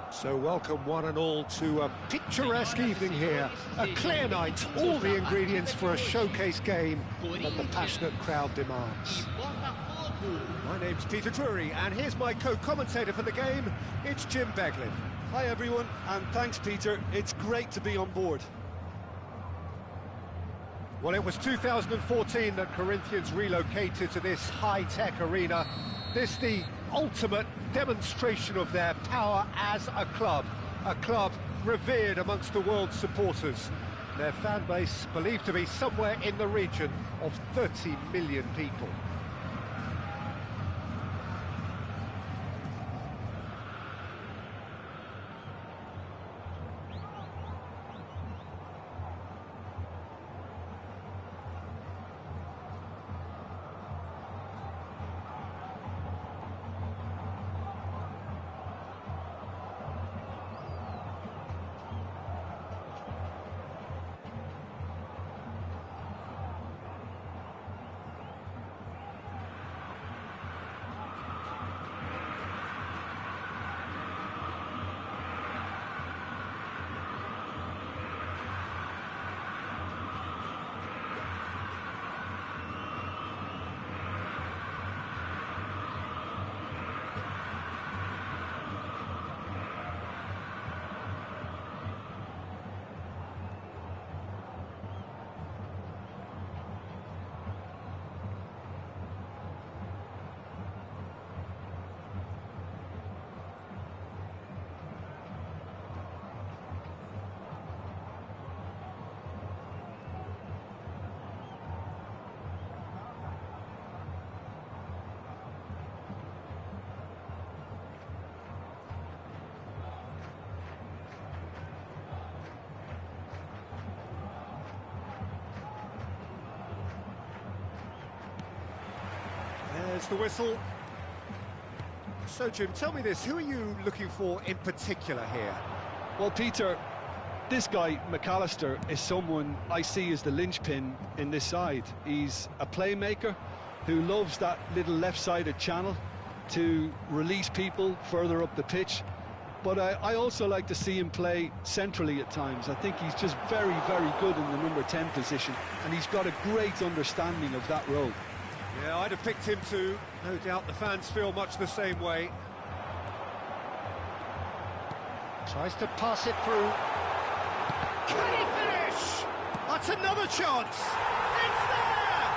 So welcome one and all to a picturesque evening here, a clear night, all the ingredients for a showcase game that the passionate crowd demands. My name's Peter Drury, and here's my co-commentator for the game, it's Jim Beglin. Hi everyone, and thanks Peter, it's great to be on board. Well, it was 2014 that Corinthians relocated to this high-tech arena. This the ultimate demonstration of their power as a club revered amongst the world's supporters. Their fan base believed to be somewhere in the region of 30 million people. There's the whistle. So, Jim, tell me this, who are you looking for in particular here? Well, Peter, this guy, McAllister, is someone I see as the linchpin in this side. He's a playmaker who loves that little left-sided channel to release people further up the pitch. But I also like to see him play centrally at times. I think he's just very, very good in the number 10 position, and he's got a great understanding of that role. Yeah, I'd have picked him too. No doubt the fans feel much the same way. Tries to pass it through. Can he finish? That's another chance. It's there!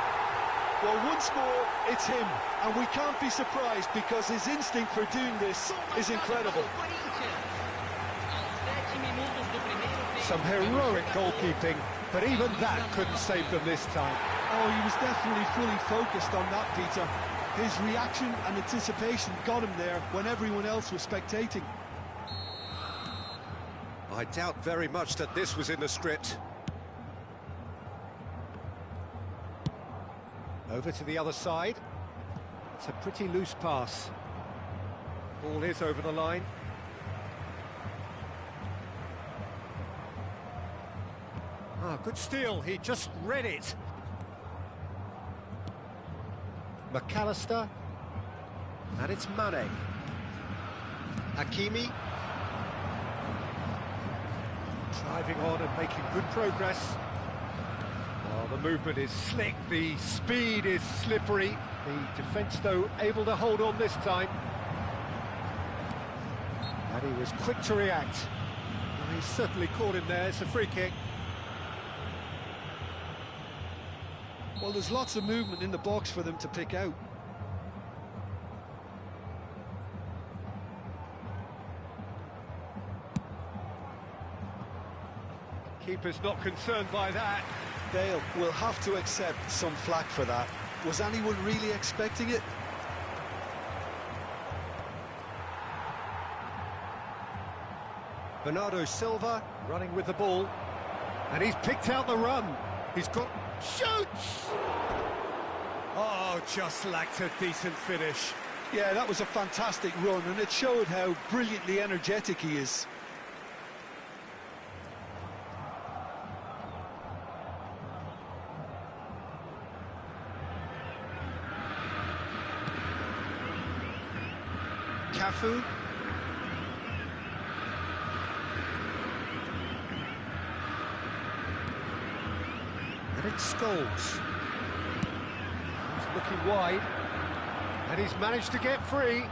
Well, once more, it's him, and we can't be surprised because his instinct for doing this is incredible. Some heroic goalkeeping, but even that couldn't save them this time. Oh, he was definitely fully focused on that, Peter. His reaction and anticipation got him there when everyone else was spectating. I doubt very much that this was in the script. Over to the other side. It's a pretty loose pass. Ball is over the line. Ah, good steal. He just read it. McAllister. And it's Mane. Hakimi. Driving on and making good progress. Well, the movement is slick, the speed is slippery. The defence, though, able to hold on this time. And he was quick to react. Well, he certainly caught him there. It's a free kick. Well, there's lots of movement in the box for them to pick out. Keeper's not concerned by that. Dale will have to accept some flack for that. Was anyone really expecting it? Bernardo Silva running with the ball. And he's picked out the run. He's got... shoots! Oh, just lacked a decent finish. Yeah, that was a fantastic run, and it showed how brilliantly energetic he is. Cafu. And it's Scholes. He's looking wide. And he's managed to get free.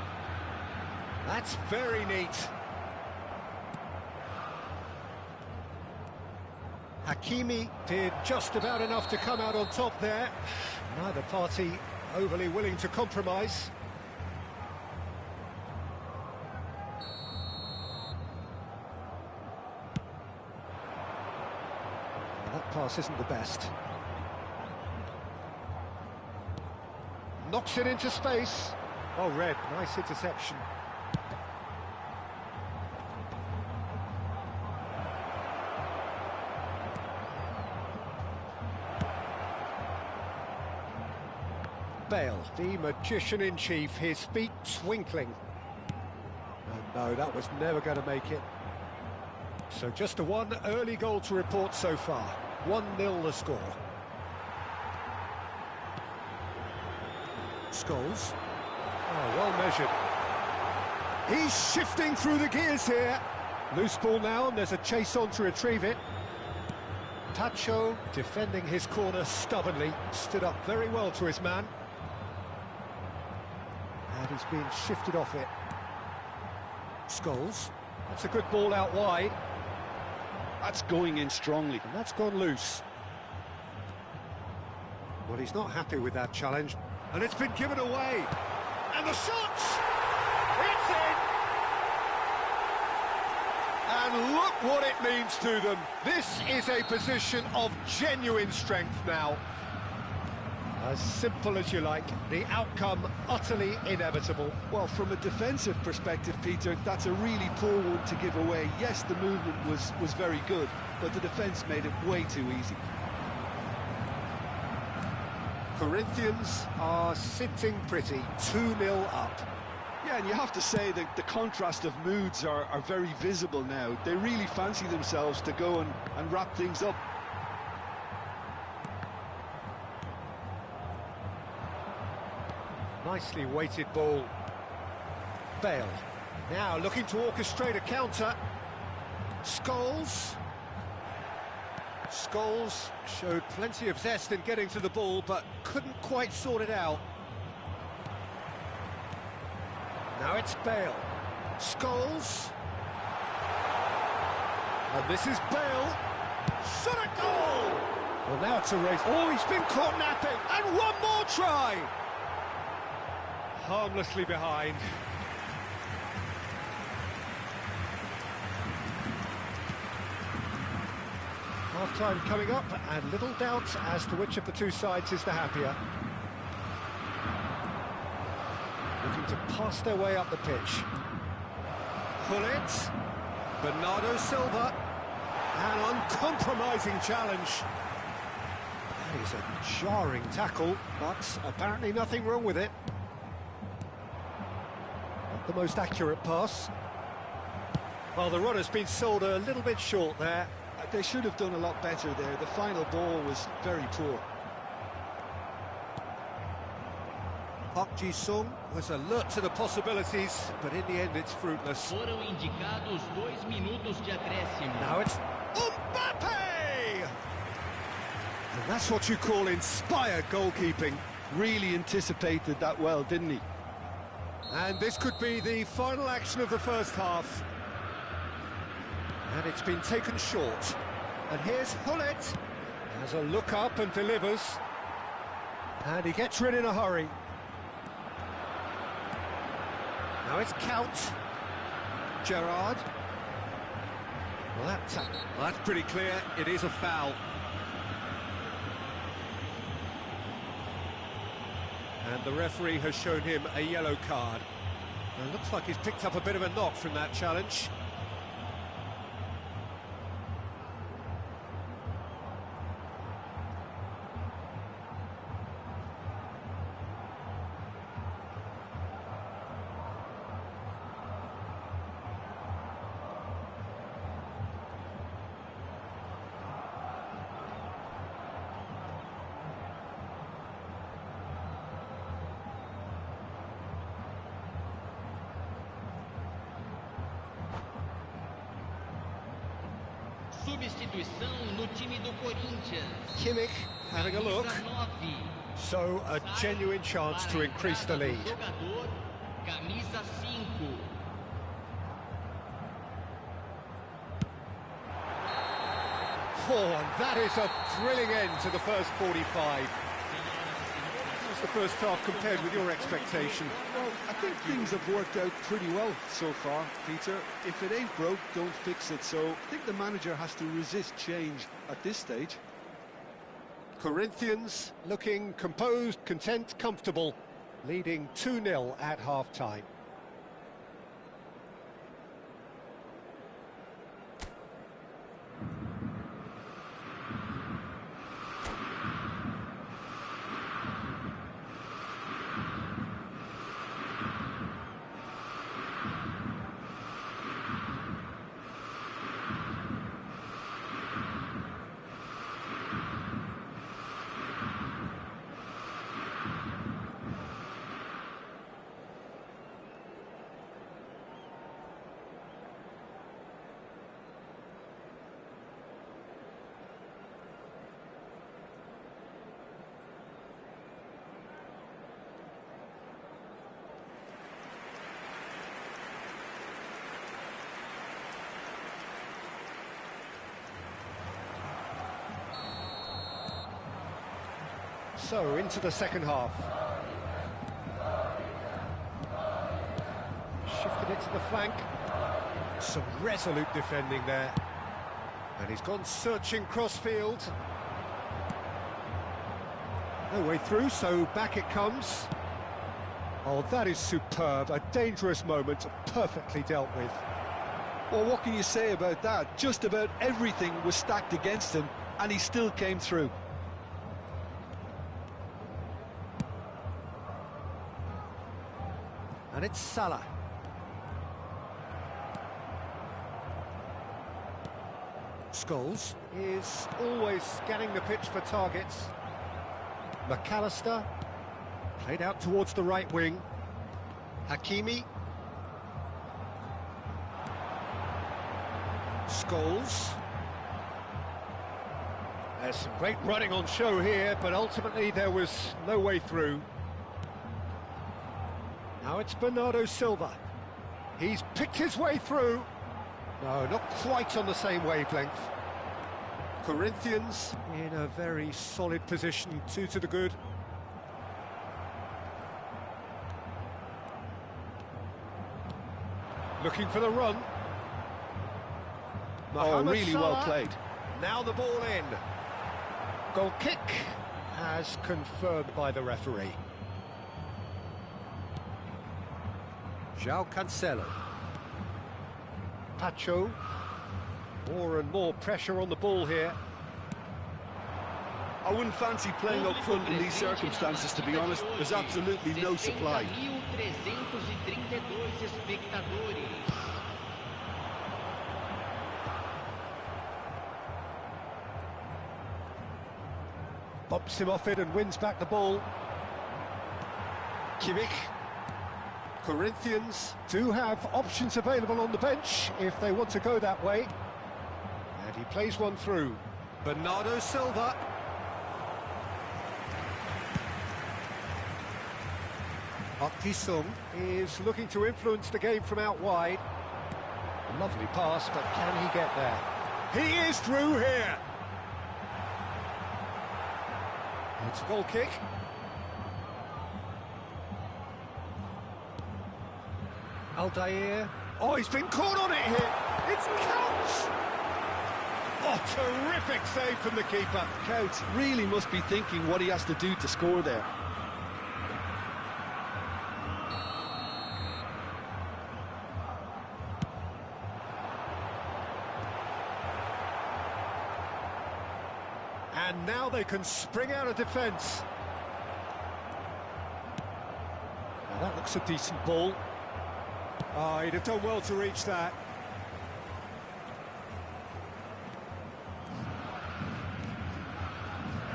That's very neat. Hakimi did just about enough to come out on top there. Neither party overly willing to compromise. That pass isn't the best. Knocks it into space. Oh, Red, nice interception. Bale, the magician-in-chief, his feet twinkling. And no, that was never going to make it. So just a one early goal to report so far. 1-0 the score. Scholes. Oh, well measured. He's shifting through the gears here. Loose ball now, and there's a chase on to retrieve it. Tacho defending his corner stubbornly. Stood up very well to his man. And he's being shifted off it. Scholes. That's a good ball out wide. That's going in strongly. And that's gone loose. Well, he's not happy with that challenge. And it's been given away. And the shot! It's in! And look what it means to them. This is a position of genuine strength now. As simple as you like, the outcome utterly inevitable. Well, from a defensive perspective, Peter, that's a really poor one to give away. Yes, the movement was very good, but the defence made it way too easy. Corinthians are sitting pretty, 2-0 up. Yeah, and you have to say that the contrast of moods are very visible now. They really fancy themselves to go and wrap things up. Nicely weighted ball. Bale. Now looking to orchestrate a counter. Scholes. Scholes showed plenty of zest in getting to the ball, but couldn't quite sort it out. Now it's Bale. Scholes. And this is Bale. Shot a goal! Well, now it's a race. Oh, he's been caught napping. And one more try! Harmlessly behind. Half-time coming up, and little doubt as to which of the two sides is the happier. Looking to pass their way up the pitch. Gullit, Bernardo Silva, an uncompromising challenge. That is a jarring tackle, but apparently nothing wrong with it. Not the most accurate pass. Well, the runner's been sold a little bit short there. They should have done a lot better there. The final ball was very poor. Park Ji-sung was alert to the possibilities, but in the end it's fruitless. Foram indicados 2 minutos de acréscimo. Now it's Mbappe! And that's what you call inspired goalkeeping. Really anticipated that well, didn't he? And this could be the final action of the first half. And it's been taken short. And here's Gullit. Has a look up and delivers. And he gets rid in a hurry. Now it's Count. Gerrard. Well, that's pretty clear. It is a foul. And the referee has shown him a yellow card. It looks like he's picked up a bit of a knock from that challenge. Substituição no time do Corinthians. Kimmich having a look. So a genuine chance to increase the lead. Jogador, camisa 5. Oh, and that is a thrilling end to the first 45. How's the first half compared with your expectation? Well, I think things have worked out pretty well so far, Peter. If it ain't broke, don't fix it. So I think the manager has to resist change at this stage. Corinthians looking composed, content, comfortable, leading 2-0 at half-time. So, into the second half. Shifted it to the flank. Some resolute defending there. And he's gone searching crossfield. No way through, so back it comes. Oh, that is superb. A dangerous moment, perfectly dealt with. Well, what can you say about that? Just about everything was stacked against him, and he still came through. And it's Salah. Scholes is always scanning the pitch for targets. McAllister, played out towards the right wing. Hakimi. Scholes. There's some great running on show here, but ultimately there was no way through. Now it's Bernardo Silva. He's picked his way through. No, not quite on the same wavelength. Corinthians in a very solid position, 2 to the good. Looking for the run. Mohamed really Salah. well played. Now the ball in. Goal kick as confirmed by the referee. João Cancelo. Pacho. More and more pressure on the ball here. I wouldn't fancy playing up front in these circumstances, to be honest. There's absolutely no supply. 60.332 espectadores. Bops him off it and wins back the ball. Kimmich. Corinthians do have options available on the bench if they want to go that way. And he plays one through. Bernardo Silva. Park Ji-sung is looking to influence the game from out wide. A lovely pass, but can he get there? He is through here. It's a goal kick. Aldair. Oh, he's been caught on it here. It's Counts. Oh, terrific save from the keeper. Counts really must be thinking what he has to do to score there. And now they can spring out of defence. Now that looks a decent ball. Oh, he'd have done well to reach that.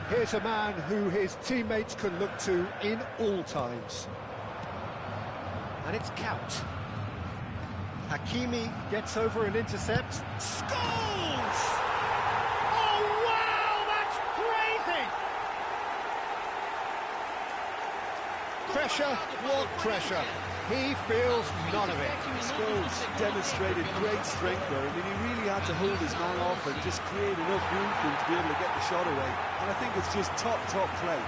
Here's a man who his teammates can look to in all times. And it's Count. Hakimi gets over an intercept. Scores! Oh, wow, that's crazy! Pressure, what pressure? He feels none of it. Scholes demonstrated great strength there. I mean, he really had to hold his man off and just create enough room for him to be able to get the shot away. And I think it's just top play.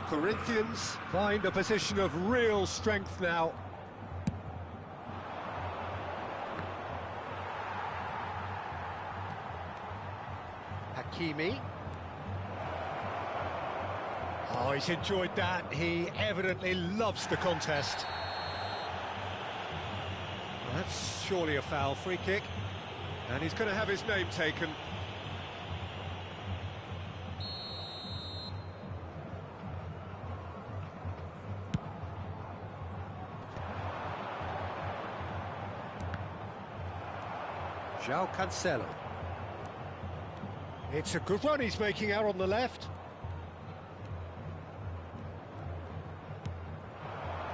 Corinthians find a position of real strength now. Hakimi. Oh, he's enjoyed that. He evidently loves the contest. Well, that's surely a foul. Free kick. And he's going to have his name taken. João Cancelo. It's a good run he's making out on the left.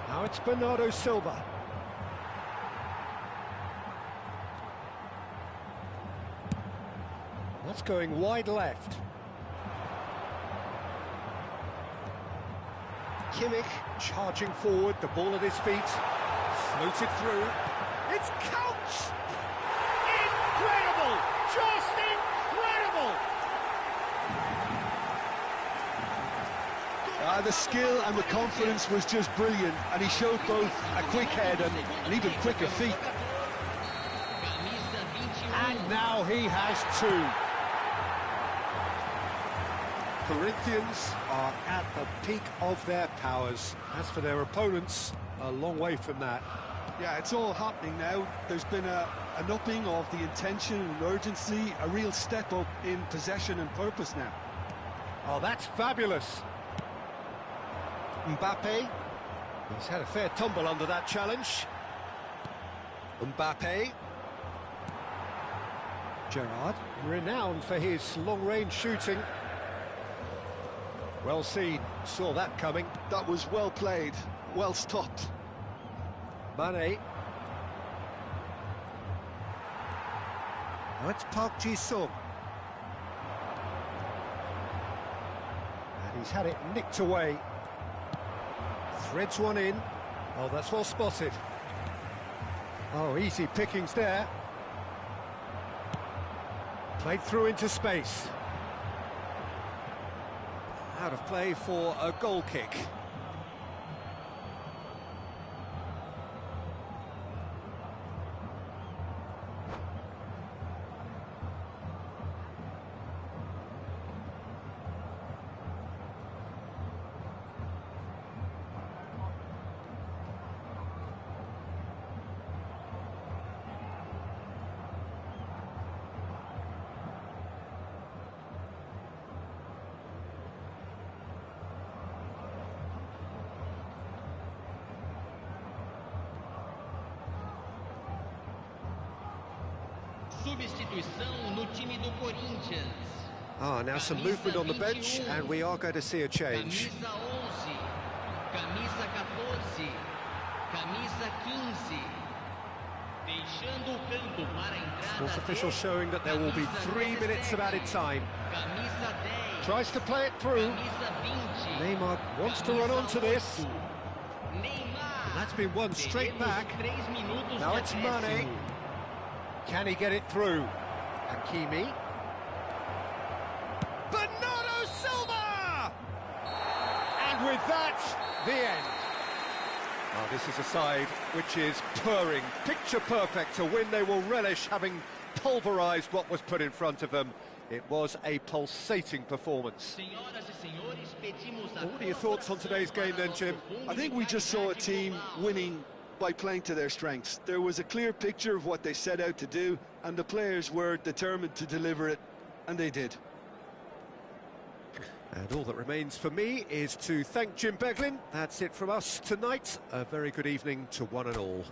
Now it's Bernardo Silva. That's going wide left. Kimmich charging forward, the ball at his feet. Floated through. It's Counts! Incredible! Just incredible! The skill and the confidence was just brilliant, and he showed both a quick head and an even quicker feet. And now he has two. Corinthians are at the peak of their powers. As for their opponents, a long way from that. Yeah, it's all happening now. There's been an upping of the intention and urgency, a real step up in possession and purpose now. Oh, that's fabulous. Mbappe. He's had a fair tumble under that challenge. Mbappe. Gerrard, renowned for his long-range shooting. Well seen, saw that coming. That was well played, well stopped. Mane. Now it's Park Ji-sung. And he's had it nicked away. Threads one in. Oh, that's well spotted. Oh, easy pickings there. Played through into space. Out of play for a goal kick. Substituição no time do Corinthians. Ah, now some movement on the bench, and we are going to see a change. Camisa 11, camisa 14, camisa 15. Deixando o campo para a entrada. Fourth official showing that there will be 3 minutes of added time. Camisa 10. Tries to play it through. Camisa 20. Neymar wants to run onto this. Neymar. And that's been won straight back. 3 minutos Now de it's acréscimo. Mane. Can he get it through? Hakimi. Bernardo Silva! And with that, the end. Oh, this is a side which is purring, picture perfect, a win they will relish, having pulverised what was put in front of them. It was a pulsating performance. Senhoras e senhores, pedimos a What are your thoughts on today's game then, Jim? I think we just saw a team winning by playing to their strengths. There was a clear picture of what they set out to do, and the players were determined to deliver it, and they did. And all that remains for me is to thank Jim Beglin. That's it from us tonight. A very good evening to one and all.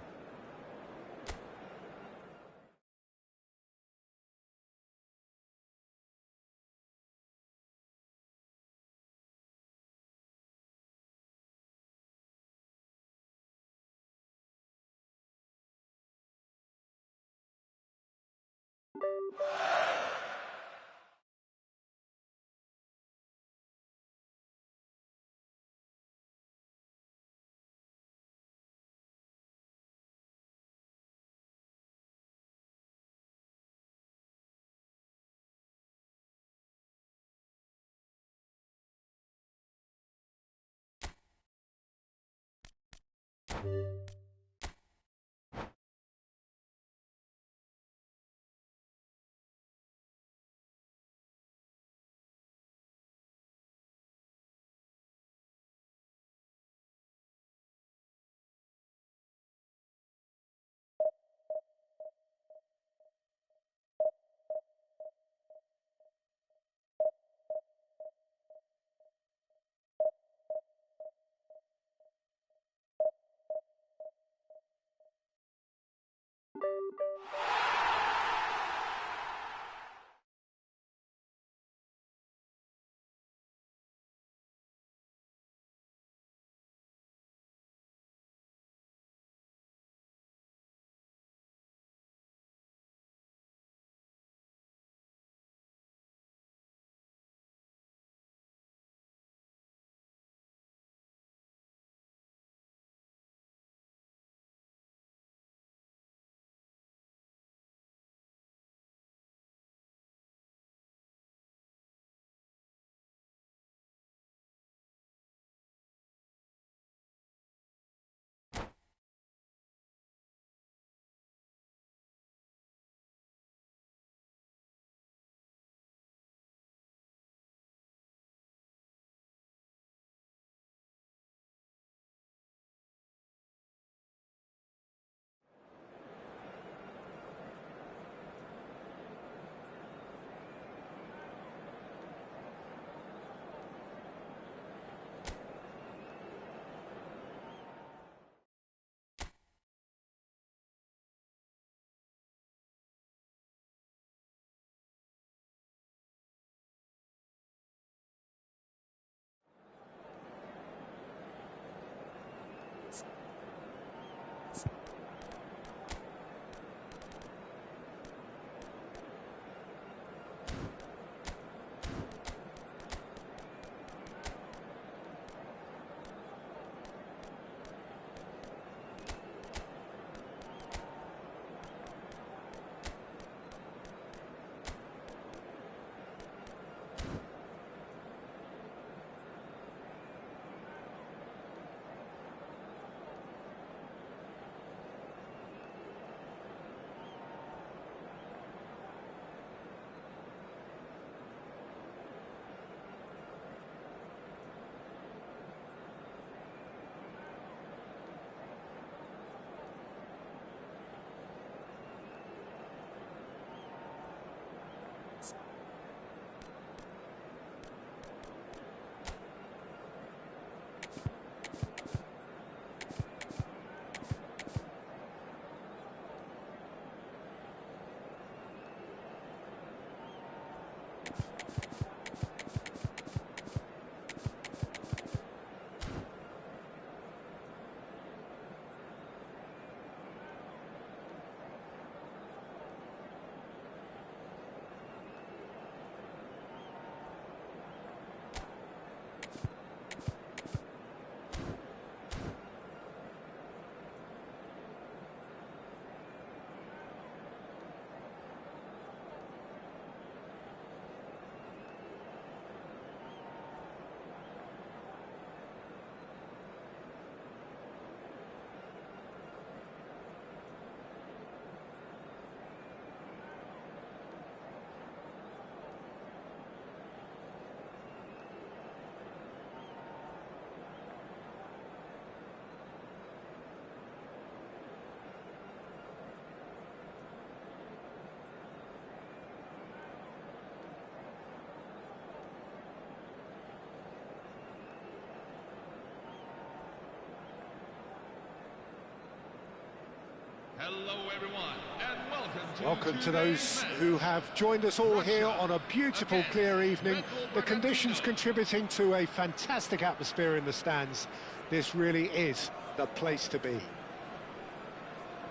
Hello everyone, and Welcome to those who have joined us all here on a beautiful, clear evening. The conditions contributing to a fantastic atmosphere in the stands. This really is the place to be.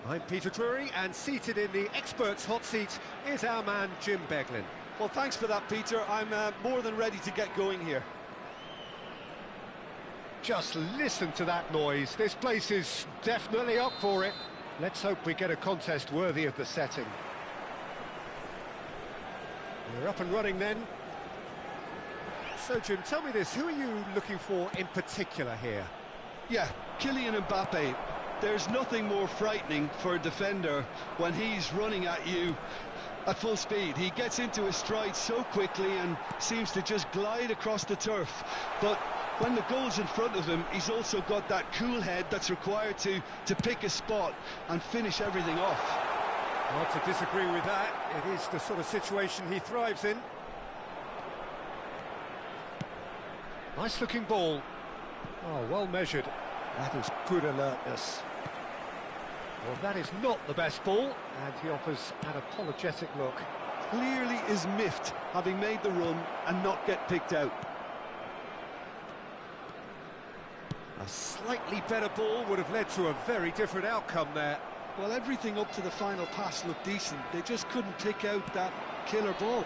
I'm Peter Drury, and seated in the experts' hot seat is our man Jim Beglin. Well, thanks for that, Peter. I'm more than ready to get going here. Just listen to that noise. This place is definitely up for it. Let's hope we get a contest worthy of the setting. We're up and running then. So, Jim, tell me this, who are you looking for in particular here? Yeah, Kylian Mbappe. There's nothing more frightening for a defender when he's running at you at full speed. He gets into his stride so quickly and seems to just glide across the turf. But when the goal's in front of him, he's also got that cool head that's required to pick a spot and finish everything off. Hard to disagree with that. It is the sort of situation he thrives in. Nice looking ball. Oh, well measured. That is good alertness. Well, that is not the best ball, and he offers an apologetic look. Clearly is miffed, having made the run and not get picked out. A slightly better ball would have led to a very different outcome there. Well, everything up to the final pass looked decent. They just couldn't pick out that killer ball.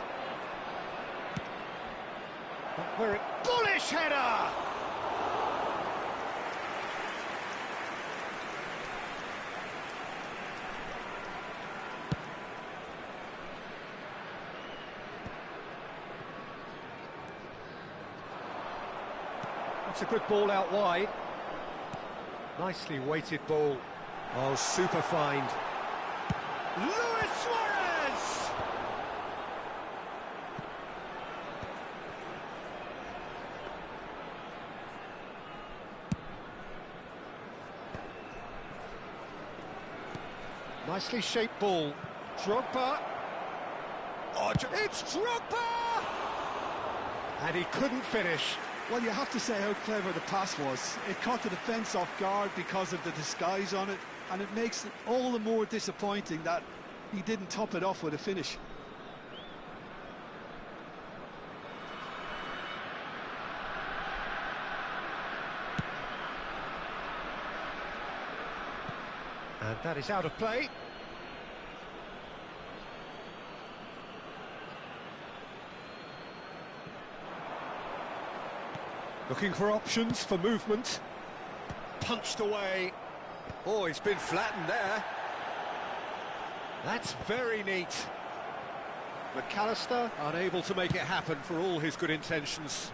Where it... Bullish header! That's a good ball out wide. Nicely weighted ball. Oh, super find. Luis Suarez! Nicely shaped ball. Drogba. Oh, it's Drogba! And he couldn't finish. Well, you have to say how clever the pass was. It caught the defence off guard because of the disguise on it, and it makes it all the more disappointing that he didn't top it off with a finish. And that is out of play. Looking for options for movement. Punched away. Oh, he's been flattened there. That's very neat. McAllister unable to make it happen for all his good intentions.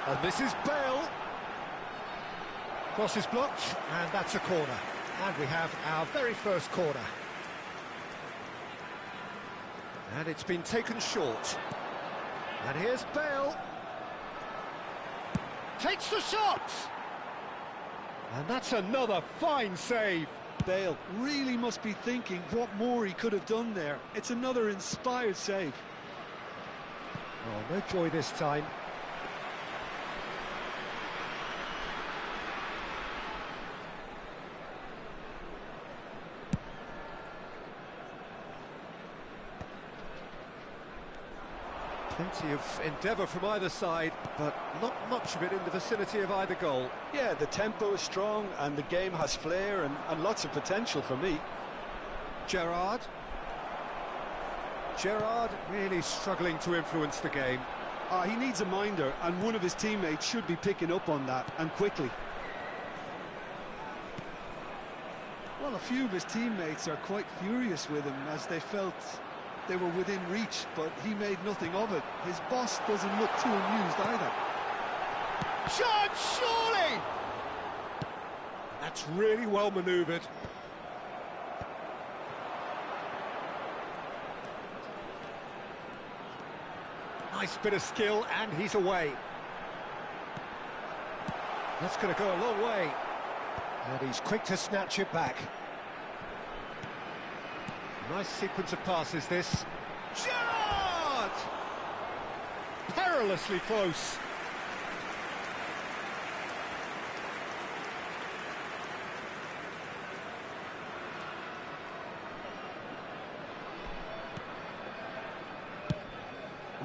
And this is Bale. Cross is blocked, and that's a corner. And we have our very first corner. And it's been taken short. And here's Bale. Takes the shot! And that's another fine save. Bale really must be thinking what more he could have done there. It's another inspired save. Oh, no joy this time. Plenty of endeavour from either side, but not much of it in the vicinity of either goal. Yeah, the tempo is strong and the game has flair and lots of potential for me. Gerrard really struggling to influence the game. He needs a minder, and one of his teammates should be picking up on that, and quickly. Well, a few of his teammates are quite furious with him as they felt they were within reach, but he made nothing of it. His boss doesn't look too amused either. Shot, surely! That's really well manoeuvred. Nice bit of skill, and he's away. That's going to go a long way. And he's quick to snatch it back. Nice sequence of passes, this. Gerrard! Perilously close.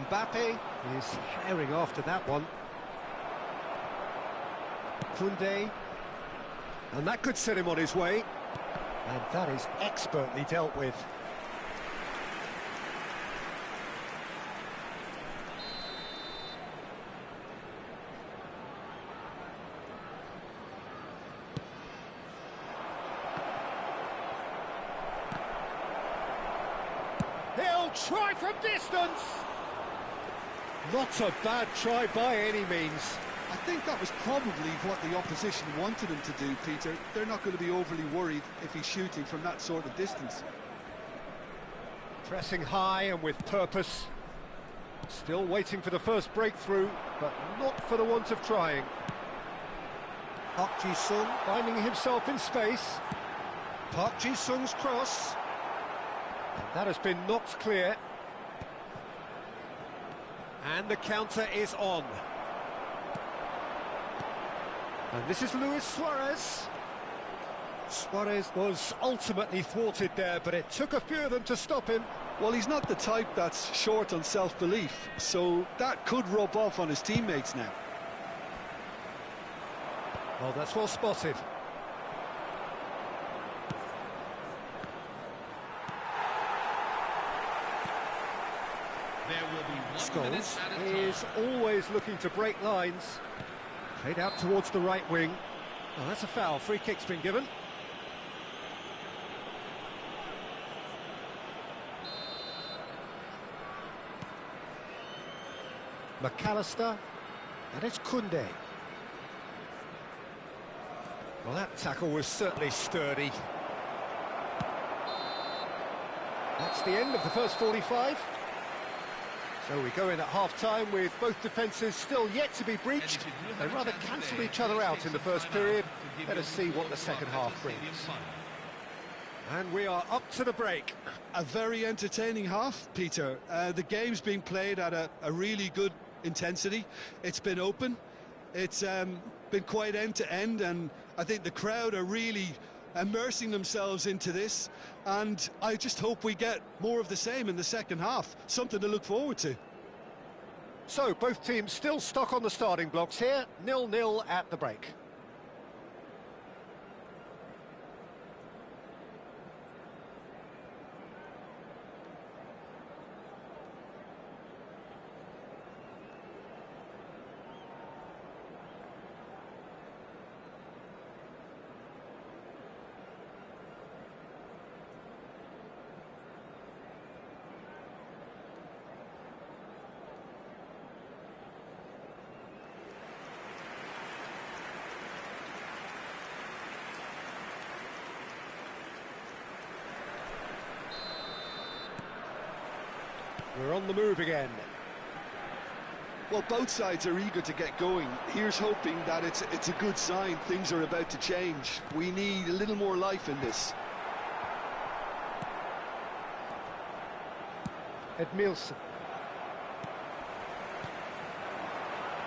Mbappe is herring after that one. Koundé, and that could set him on his way. And that is expertly dealt with. He'll try from distance. Not a bad try by any means. I think that was probably what the opposition wanted him to do, Peter. They're not going to be overly worried if he's shooting from that sort of distance. Pressing high and with purpose. Still waiting for the first breakthrough, but not for the want of trying. Park Ji-sung finding himself in space. Park Ji-sung's cross. And that has been knocked clear. And the counter is on. And this is Luis Suarez. Suarez was ultimately thwarted there, but it took a few of them to stop him. Well, he's not the type that's short on self-belief, so that could rub off on his teammates now. Well, that's well spotted. There will be 1 minute Scholes at a time. is always looking to break lines. Played out towards the right wing. Well, that's a foul. Free kick's been given. McAllister, and it's Koundé. Well, that tackle was certainly sturdy. That's the end of the first 45. So we go in at half-time with both defences still yet to be breached. They rather cancelled each other out in the first period. Let us see what the second half brings. And we are up to the break. A very entertaining half, Peter. The game's being played at a really good intensity. It's been open. It's been quite end-to-end, and I think the crowd are really immersing themselves into this, and I just hope we get more of the same in the second half. Something to look forward to. So both teams still stuck on the starting blocks here, 0-0 at the break. We're on the move again. Well, both sides are eager to get going. Here's hoping that it's a good sign. Things are about to change. We need a little more life in this. Edmilson.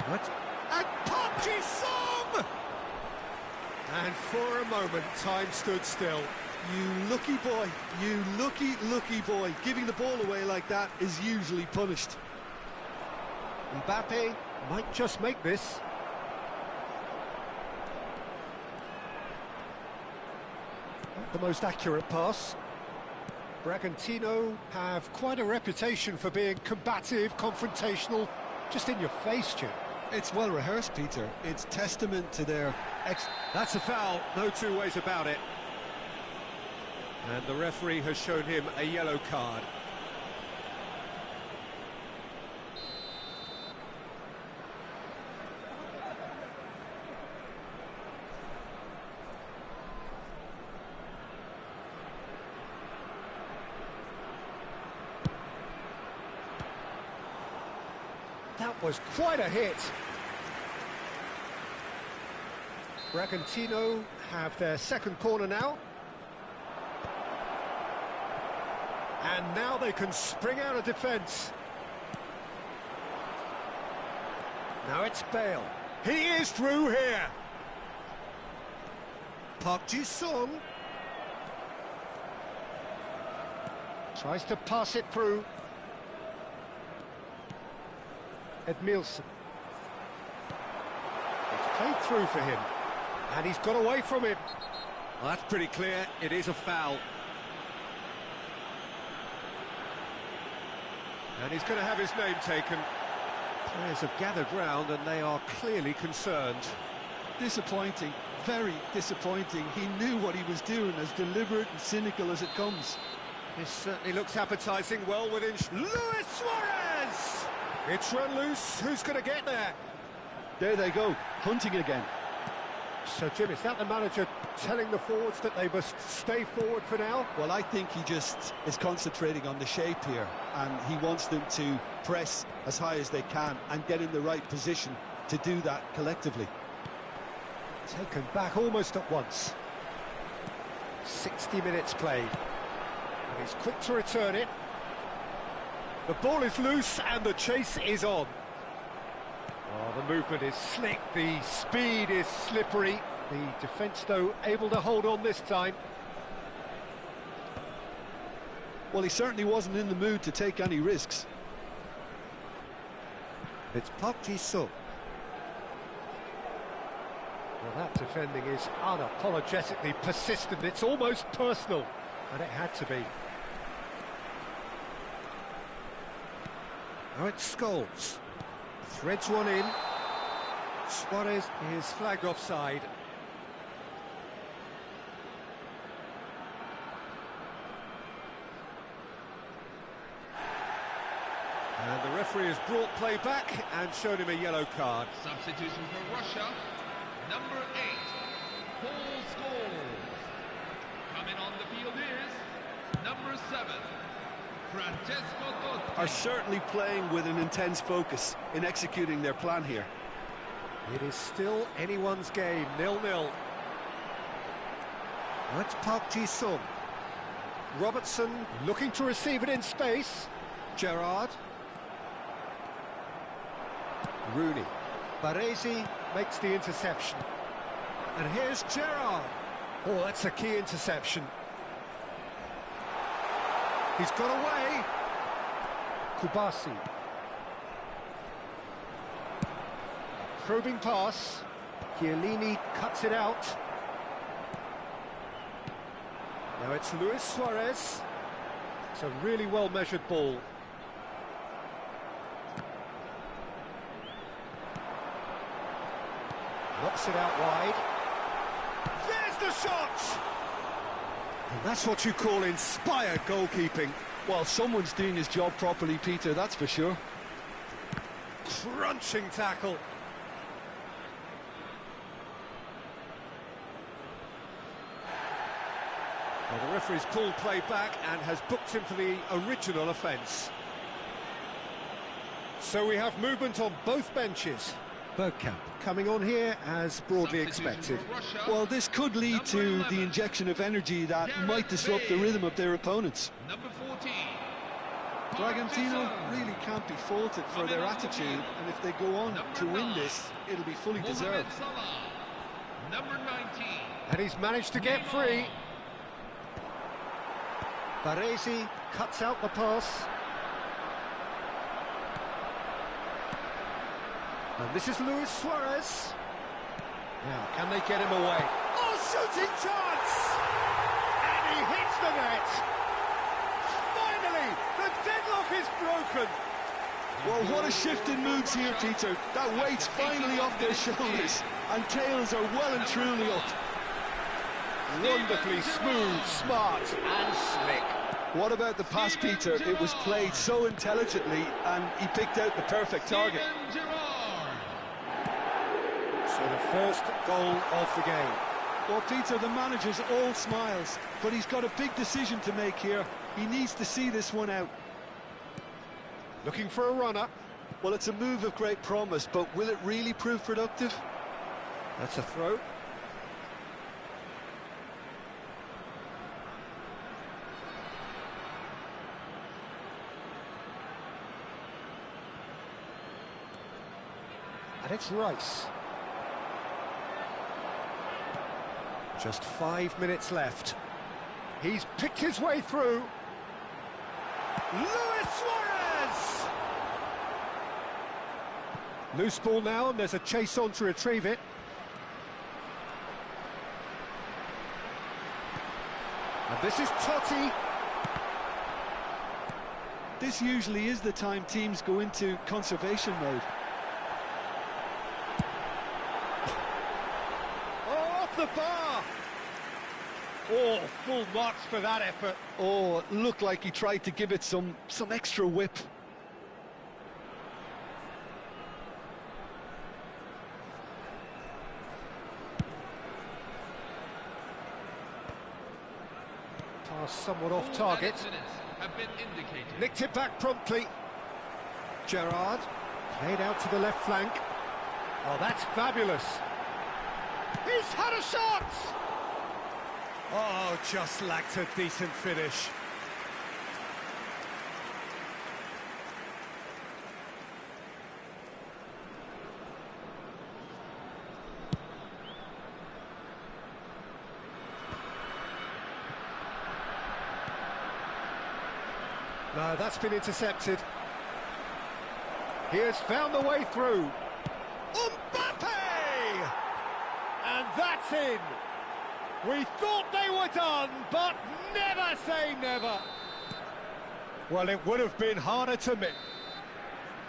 What? And Park Ji-sung! And for a moment, time stood still. You lucky boy, you lucky boy. Giving the ball away like that is usually punished. Mbappe might just make this. Not the most accurate pass. Bragantino have quite a reputation for being combative, confrontational, just in your face, Jim. It's well rehearsed, Peter. It's testament to their That's a foul, no two ways about it. And the referee has shown him a yellow card. That was quite a hit. Bragantino have their second corner now. And now they can spring out of defence. Now it's Bale. He is through here. Park Ji-sung tries to pass it through. Edmilson. It's played through for him, and he's got away from him. Well, that's pretty clear. It is a foul. And he's going to have his name taken. Players have gathered round and they are clearly concerned. Disappointing, very disappointing. He knew what he was doing, as deliberate and cynical as it comes. This certainly looks appetising, well within... Luis Suarez! It's run loose, who's going to get there? There they go, hunting again. So, Jim, is that the manager telling the forwards that they must stay forward for now? Well, I think he just is concentrating on the shape here, and he wants them to press as high as they can and get in the right position to do that collectively. Taken back almost at once. 60 minutes played. And he's quick to return it. The ball is loose and the chase is on. Oh, the movement is slick, the speed is slippery. The defence, though, able to hold on this time. Well, he certainly wasn't in the mood to take any risks. It's Park Ji-sung. Well, that defending is unapologetically persistent. It's almost personal, and it had to be. Now it's Scholes. Threads one in. Suarez is flagged offside. And the referee has brought play back and showed him a yellow card. Substitution for Russia, number 8, Paul Scholes. Coming on the field is number 7, Francesco Totti. Are certainly playing with an intense focus in executing their plan here. It is still anyone's game, 0-0. That's Park Ji-sung. Robertson looking to receive it in space. Gerrard. Rooney. Baresi makes the interception. And here's Gerrard. Oh, that's a key interception. He's got away. Kubasi. Probing pass. Chiellini cuts it out. Now it's Luis Suarez. It's a really well-measured ball. Knocks it out wide. There's the shot! And that's what you call inspired goalkeeping. Well, someone's doing his job properly, Peter, that's for sure. Crunching tackle. Well, the referee's pulled play back and has booked him for the original offence. So we have movement on both benches. Bergkamp coming on here as broadly expected. Well, this could lead to the injection of energy that might disrupt the rhythm of their opponents. Number 14. Bragantino really can't be faulted for their attitude, and if they go on to win this, it'll be fully deserved. Number 19. And he's managed to get free. Baresi cuts out the pass. And this is Luis Suarez. Now, can they get him away? Oh, shooting chance! And he hits the net! Finally, the deadlock is broken! Well, what a shift in moods here, Peter. That weight's finally off their shoulders, and tails are well and truly up. Wonderfully smooth, smart and slick. What about the pass, Peter? It was played so intelligently, and he picked out the perfect target. So the first goal of the game. Well, Peter, the manager's all smiles, but he's got a big decision to make here. He needs to see this one out. Looking for a runner. Well, it's a move of great promise, but will it really prove productive? That's a throw. And it's Rice. Just 5 minutes left. He's picked his way through. Luis Suarez! Loose ball now, and there's a chase on to retrieve it. And this is Totti. This usually is the time teams go into conservation mode. Oh, off the bar! Oh, full marks for that effort. Oh, it looked like he tried to give it some extra whip. Pass somewhat off target. Have been indicated. Nicked it back promptly. Gerrard played out to the left flank. Oh, that's fabulous. He's had a shot! Oh, just lacked a decent finish. No, that's been intercepted. He has found the way through. Mbappe! And that's in. We thought they were done, but never say never. Well, it would have been harder to miss.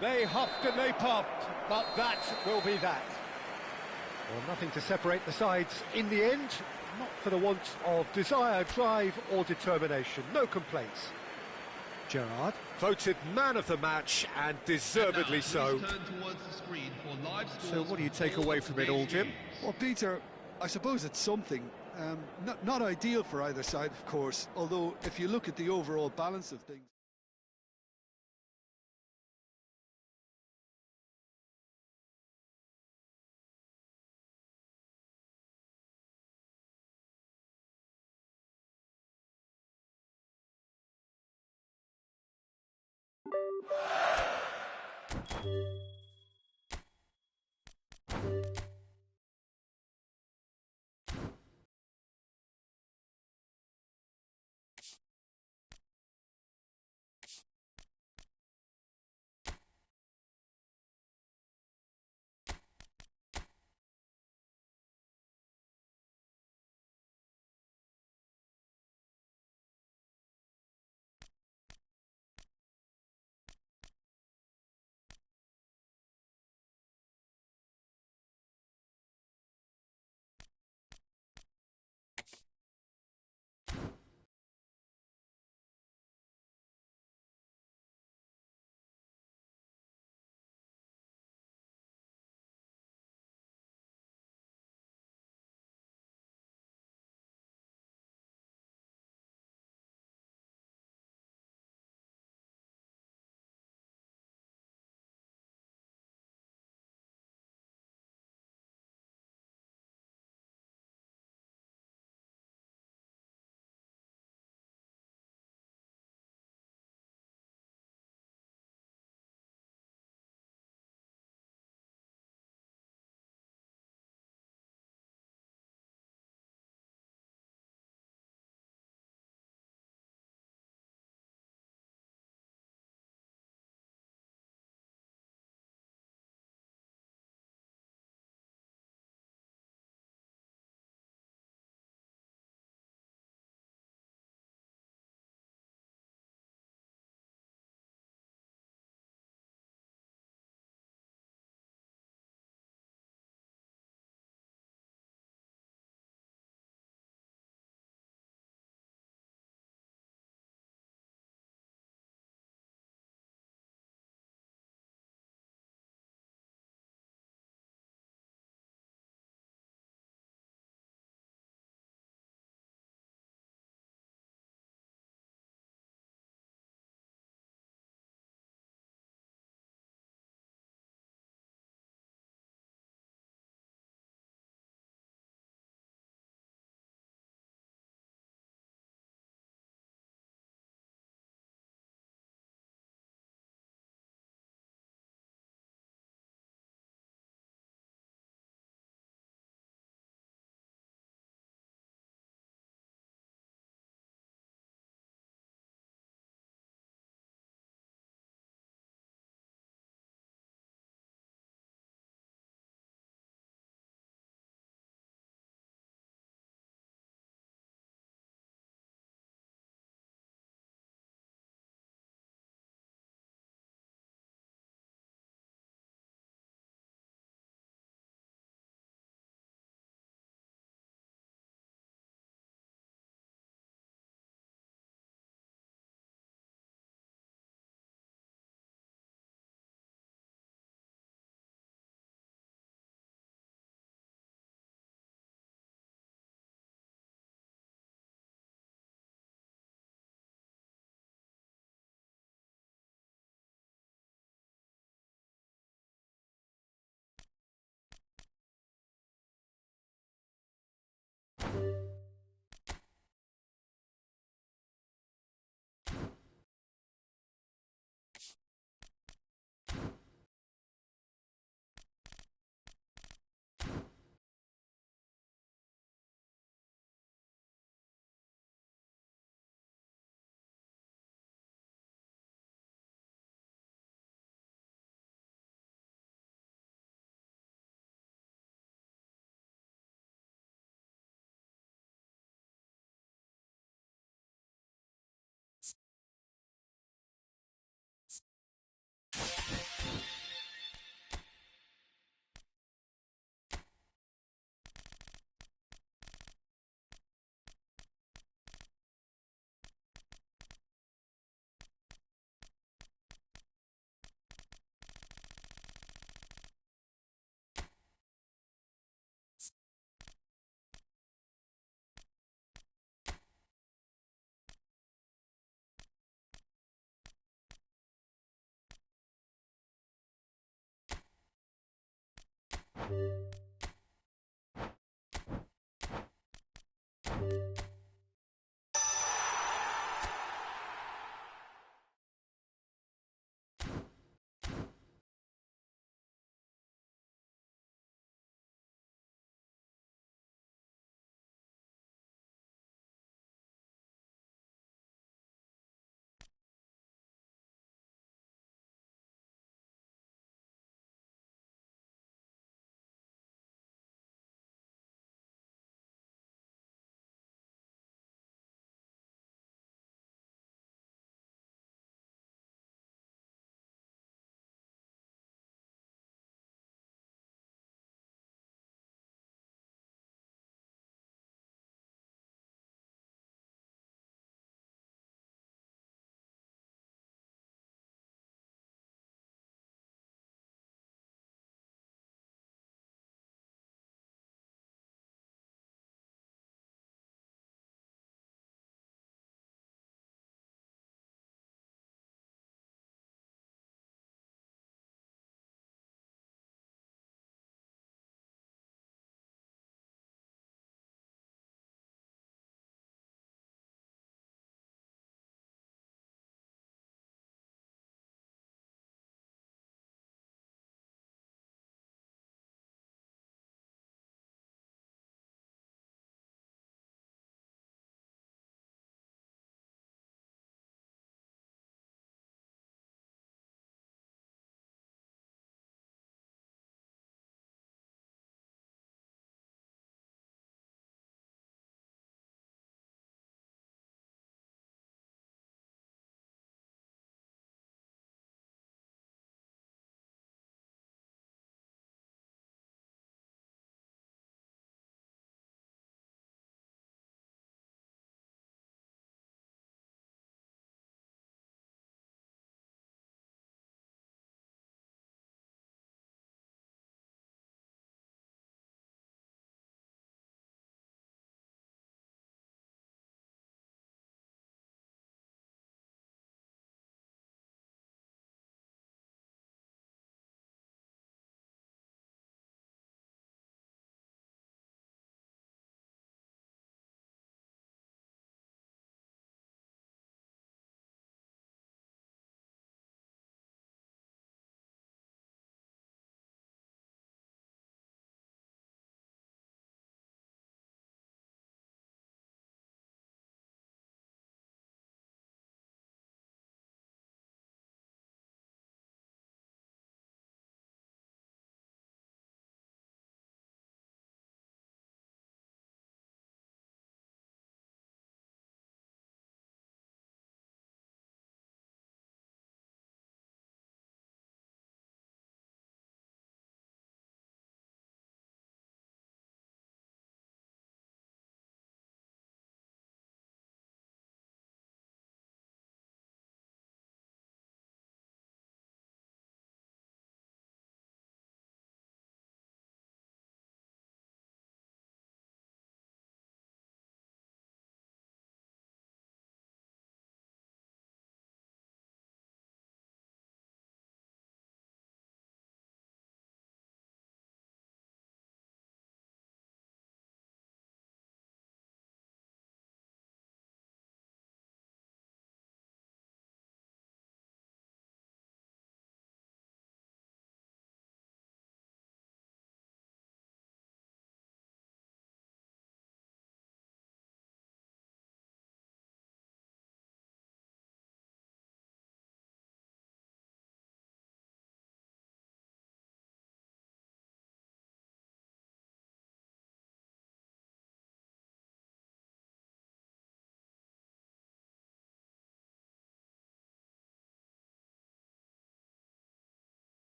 They huffed and they puffed, but that will be that. Well, nothing to separate the sides in the end, not for the want of desire, drive or determination. No complaints. Gerrard voted man of the match, and deservedly so. So what do you take away from it all, Jim? Well, Peter, I suppose it's something. Not ideal for either side, of course, although if you look at the overall balance of things,